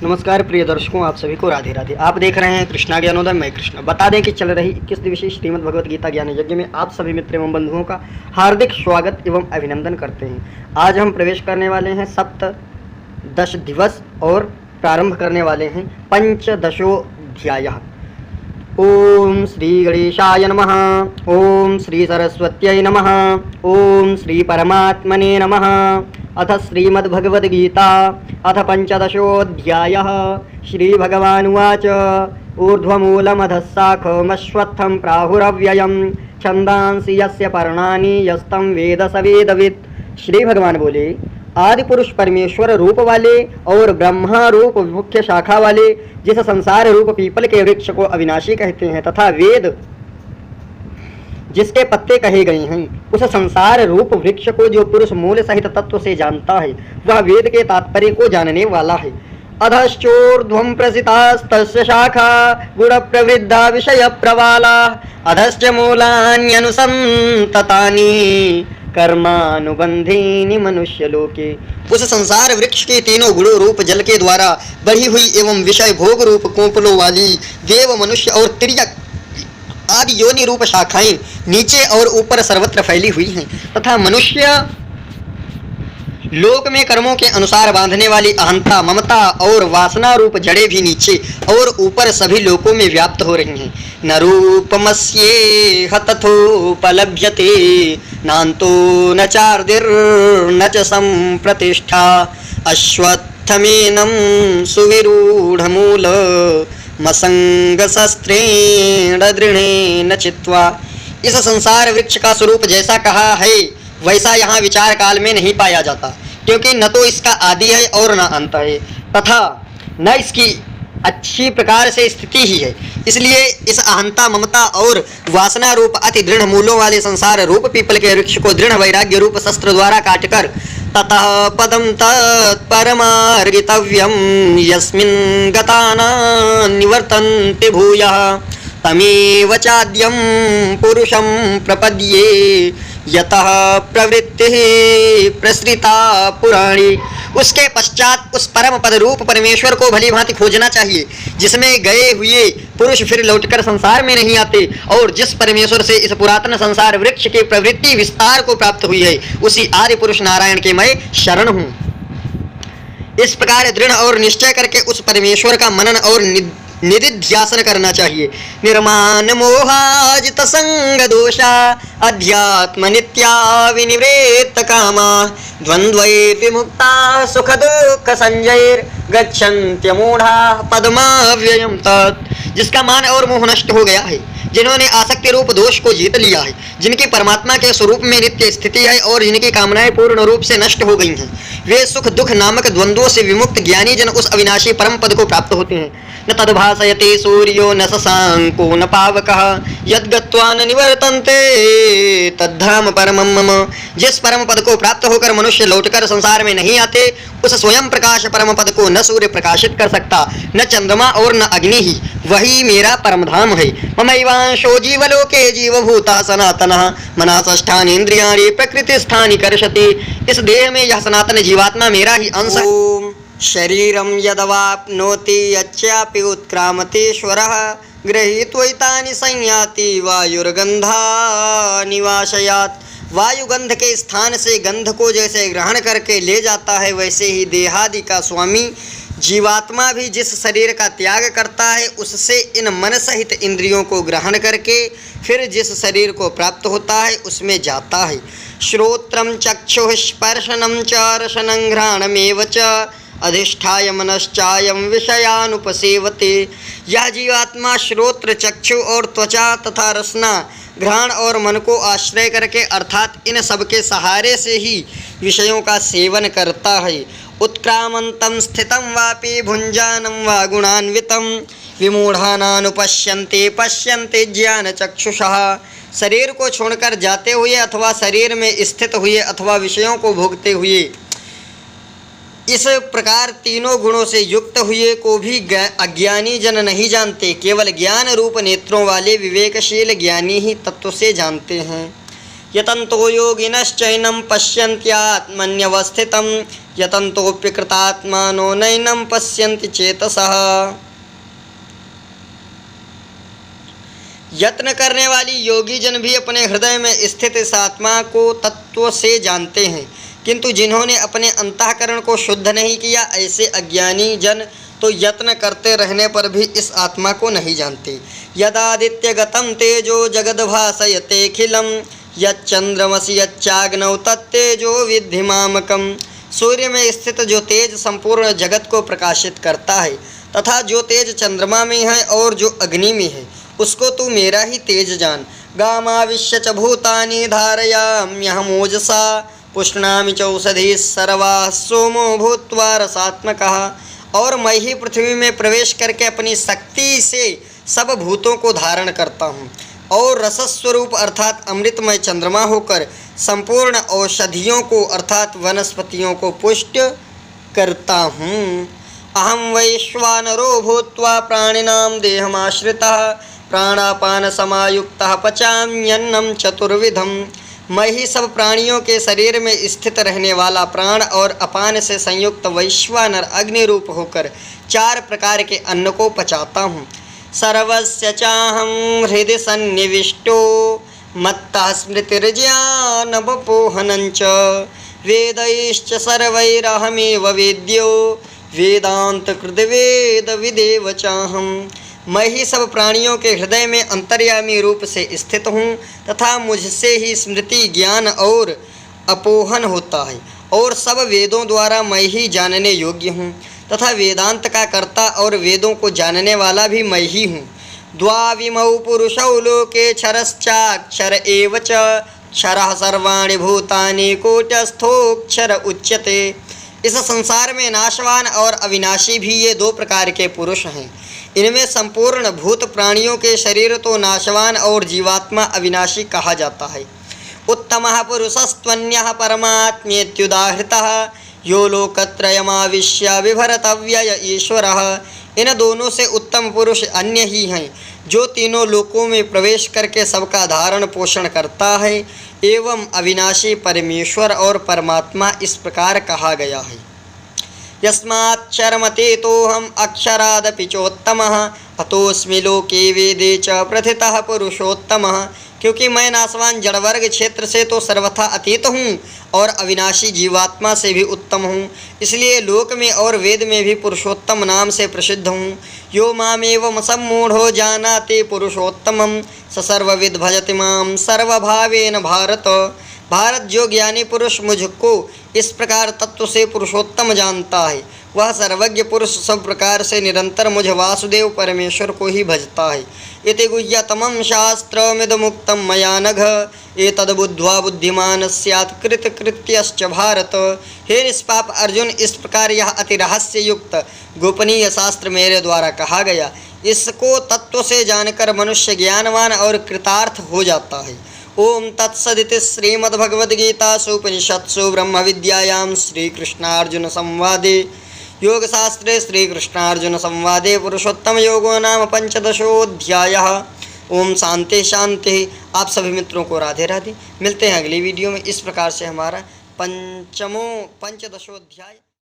नमस्कार प्रिय दर्शकों, आप सभी को राधे राधे। आप देख रहे हैं कृष्णा ज्ञानोदय। मैं कृष्ण। बता दें कि चल रही 21 दिवसीय श्रीमद् भगवत गीता ज्ञान यज्ञ में आप सभी मित्र एवं बंधुओं का हार्दिक स्वागत एवं अभिनंदन करते हैं। आज हम प्रवेश करने वाले हैं सप्तदश दिवस और प्रारंभ करने वाले हैं पंचदशोऽध्याय। ओम श्री गणेशाय नमः। ओम श्री सरस्वत्यै नमः। ओम श्री परमात्मने नमः। अथ श्रीमद्भगवद्गीता अथ पंचदशोऽध्यायः। श्रीभगवानुवाच ऊर्ध्वमूलमधः शाखमश्वत्थं प्राहुरव्ययं छन्दांसि यस्य पर्णानि यस्तं वेद स वेदवित्। श्री भगवान बोले, आदि पुरुष परमेश्वर रूप वाले और ब्रह्मा रूप मुख्य शाखा वाले जिस संसार रूप पीपल के वृक्ष को अविनाशी कहते हैं तथा वेद जिसके पत्ते कहे गए हैं, उस संसार रूप वृक्ष को जो पुरुष मूल सहित तत्व से जानता है वह वेद के तात्पर्य को जानने वाला है। अधश्चोर्ध्वं प्रसितास्तस्य शाखा गुण प्रवृद्धा विषय प्रवाला अधश्च मूलान्यनुसंततानि कर्मानुबंधीनि मनुष्य लोके। उस संसार वृक्ष के तीनों गुणों रूप जल के द्वारा बढ़ी हुई एवं विषय भोग रूप कोंपलों वाली देव मनुष्य और तिर्यक आदि योनि रूप शाखाएं नीचे और ऊपर सर्वत्र फैली हुई हैं तथा मनुष्य लोक में कर्मों के अनुसार बांधने वाली अहंता ममता और वासना रूप जड़ें भी नीचे और ऊपर सभी लोकों में व्याप्त हो रही हैं। न रूपमस्येह तथोपलभ्यते नान्तो न चार्दिर्न च संप्रतिष्ठा अश्वत्थमेनं सुविरूढमूल मसंगशस्त्रेण दृढ़ेन चित्वा। इस संसार वृक्ष का स्वरूप जैसा कहा है वैसा यहाँ विचार काल में नहीं पाया जाता, क्योंकि न तो इसका आदि है और न अंत है तथा न इसकी अच्छी प्रकार से स्थिति ही है। इसलिए इस अहंता ममता और वासना रूप अति दृढ़ मूलों वाले संसार रूप पीपल के वृक्ष को दृढ़ वैराग्य रूप शस्त्र द्वारा काटकर ततः पदम तत्परमार्गितव्यं यस्मिन् गताना निवर्तन्ते भूयः तमेव चाद्यं पुरुषं प्रपद्ये यतः प्रवृत्तिः प्रसृता पुराणी। उसके पश्चात उस परम पद रूप परमेश्वर को भली भांति खोजना चाहिए जिसमें गए हुए पुरुष फिर लौटकर संसार में नहीं आते और जिस परमेश्वर से इस पुरातन संसार वृक्ष की प्रवृत्ति विस्तार को प्राप्त हुई है उसी आदि पुरुष नारायण के मैं शरण हूँ। इस प्रकार दृढ़ और निश्चय करके उस परमेश्वर का मनन और निधिध्यासन करना चाहिए। निर्माण मोहाजित संग दोषा अध्यात्म नित्या विनिवृत्त कामा द्वंद्वैर् विमुक्ता सुख दुख संजैर् गच्छन्त्य मूढ़ा पद्माव्ययम् तत्। जिसका मान और मोह नष्ट हो गया है, जिन्होंने आसक्ति रूप दोष को जीत लिया है, जिनकी परमात्मा के स्वरूप में नित्य स्थिति है और जिनकी कामनाएं पूर्ण रूप से नष्ट हो गई हैं, वे सुख दुख नामक द्वंद्वों से विमुक्त ज्ञानी जन उस अविनाशी परम पद को प्राप्त होते हैं। न तद्भासयते सूर्यो न शशांको न पावकः यद्गत्वा न निवर्तन्ते तद्धाम परमं मम। जिस परम पद को प्राप्त होकर मनुष्य लौटकर संसार में नहीं आते, उस स्वयं प्रकाश परम पद को न सूर्य प्रकाशित कर सकता, न चंद्रमा और न अग्नि ही। वही मेरा परम धाम है। ममैवांशो जीवलोके जीवभूतः सनातनः मनसष्ठानि इंद्रियाणि प्रकृतिस्थानि कर्षति। इस देह में यह सनातन जीवात्मा मेरा ही अंश है। शरीरं यदवाप्नोति यच्चापि उत्क्रामतीश्वरः गृहीत्वैतानि संयाति वायुर्गन्धानि वाशयात्। वायुगंध के स्थान से गंध को जैसे ग्रहण करके ले जाता है, वैसे ही देहादि का स्वामी जीवात्मा भी जिस शरीर का त्याग करता है उससे इन मन सहित इंद्रियों को ग्रहण करके फिर जिस शरीर को प्राप्त होता है उसमें जाता है। श्रोत्रं चक्षुः स्पर्शनं च रसनं घ्राणमेव च अधिष्ठाय मनश्चायं विषयानुपसेवते। यह जीवात्मा श्रोत्र चक्षु और त्वचा तथा रसना घ्राण और मन को आश्रय करके अर्थात इन सब के सहारे से ही विषयों का सेवन करता है। उत्क्रामन्तं स्थितं वापि भुञ्जानं वा गुणान्वितं विमूढानानुपश्यन्ते पश्यन्ते ज्ञानचक्षुषः। शरीर को छोड़कर जाते हुए अथवा शरीर में स्थित हुए अथवा विषयों को भोगते हुए इस प्रकार तीनों गुणों से युक्त हुए को भी अज्ञानी जन नहीं जानते। केवल ज्ञान रूप नेत्रों वाले विवेकशील ज्ञानी ही तत्व से जानते हैं। यतन्तो योगिनश्चैनं पश्यन्त्यात्मन्यवस्थितं यतन्तोऽप्यकृतात्मानो नैनं पश्यन्ति चेतसः। यत्न करने वाली योगी जन भी अपने हृदय में स्थित इस आत्मा को तत्व से जानते हैं, किंतु जिन्होंने अपने अंतःकरण को शुद्ध नहीं किया, ऐसे अज्ञानी जन तो यत्न करते रहने पर भी इस आत्मा को नहीं जानते। यदादित्यगतं तेजो जगद्भासयतेऽखिलं यच्चंद्रमसि यच्चाग्नौ तत्तेजो विद्धि मामकम्। सूर्य में स्थित जो तेज संपूर्ण जगत को प्रकाशित करता है तथा जो तेज चंद्रमा में है और जो अग्नि में है, उसको तू मेरा ही तेज जान। गामाविश्य च भूतानि धारयाम्यहमोजसा पुष्णामि चौषधि सर्वाः सोमो भूत्वा रसात्मकः। और मैं ही पृथ्वी में प्रवेश करके अपनी शक्ति से सब भूतों को धारण करता हूँ और रसस्वरूप अर्थात अमृतमय चंद्रमा होकर संपूर्ण औषधियों को अर्थात वनस्पतियों को पुष्ट करता हूँ। अहम वैश्वानरो भूत्वा प्राणिनां देहमाश्रितः प्राणापान समायुक्तः पचाम्यन्नं चतुर्विधम्। मैं ही सब प्राणियों के शरीर में स्थित रहने वाला प्राण और अपान से संयुक्त वैश्वानर अग्नि रूप होकर 4 प्रकार के अन्न को पचाता हूँ। सर्वस्य चाहं हृदि सन्निविष्टो मत्तः स्मृतिर्ज्ञानवपोहनं च वेदैश्च सर्वैरहमेव वेद्यो वेदान्तकृत वेदविदेव चाहम्। मैं ही सब प्राणियों के हृदय में अंतर्यामी रूप से स्थित हूँ तथा मुझसे ही स्मृति ज्ञान और अपोहन होता है और सब वेदों द्वारा मैं ही जानने योग्य हूँ तथा वेदांत का कर्ता और वेदों को जानने वाला भी मैं ही हूँ। द्वाविमौ पुरुषौ लोके क्षरश्चाक्षर एव च क्षरः सर्वाणि भूतानि कूटस्थोऽक्षर उच्यते। इस संसार में नाशवान और अविनाशी भी ये 2 प्रकार के पुरुष हैं। इनमें संपूर्ण भूत प्राणियों के शरीर तो नाशवान और जीवात्मा अविनाशी कहा जाता है। उत्तमः पुरुषस्त्वन्यः परमात्मेत्युदाहृतः यो लोकत्रयमाविश्य विभरतव्यय ईश्वरः। इन दोनों से उत्तम पुरुष अन्य ही हैं जो तीनों लोकों में प्रवेश करके सबका धारण पोषण करता है एवं अविनाशी परमेश्वर और परमात्मा इस प्रकार कहा गया है। यस्माक्षरमतीतोऽहम् अक्षरादपि चोत्तमः अतोऽस्मि लोके वेदे च प्रथितः पुरुषोत्तमः। क्योंकि मैं नाशवान जड़वर्ग क्षेत्र से तो सर्वथा अतीत हूँ और अविनाशी जीवात्मा से भी उत्तम हूँ, इसलिए लोक में और वेद में भी पुरुषोत्तम नाम से प्रसिद्ध हूँ। यो मामेवं सम्मूढ़ो जानाति पुरुषोत्तमं स सर्वविद् भजति मां सर्वभावेन भारत। भारत, जो ज्ञानी पुरुष मुझको इस प्रकार तत्व से पुरुषोत्तम जानता है, वह सर्वज्ञ पुरुष सब प्रकार से निरंतर मुझ वासुदेव परमेश्वर को ही भजता है। इति गुह्यतमं शास्त्रमिदमुक्तं मया नघ एतद्बुद्ध्वा बुद्धिमान् स्यात् कृतकृत्यश्च भारत। हे निष्पाप अर्जुन, इस प्रकार यह अति रहस्य युक्त गोपनीय शास्त्र मेरे द्वारा कहा गया। इसको तत्व से जानकर मनुष्य ज्ञानवान और कृतार्थ हो जाता है। ओम तत्सदिति श्रीमद्भगवद्गीतासु उपनिषत्सु ब्रह्म विद्यायां श्रीकृष्णार्जुन संवादे योगशास्त्रे श्रीकृष्णार्जुन संवादे पुरुषोत्तम योगो नाम 15ोऽध्यायः। ओम शांति शांति। आप सभी मित्रों को राधे राधे। मिलते हैं अगली वीडियो में। इस प्रकार से हमारा 15ों अध्याय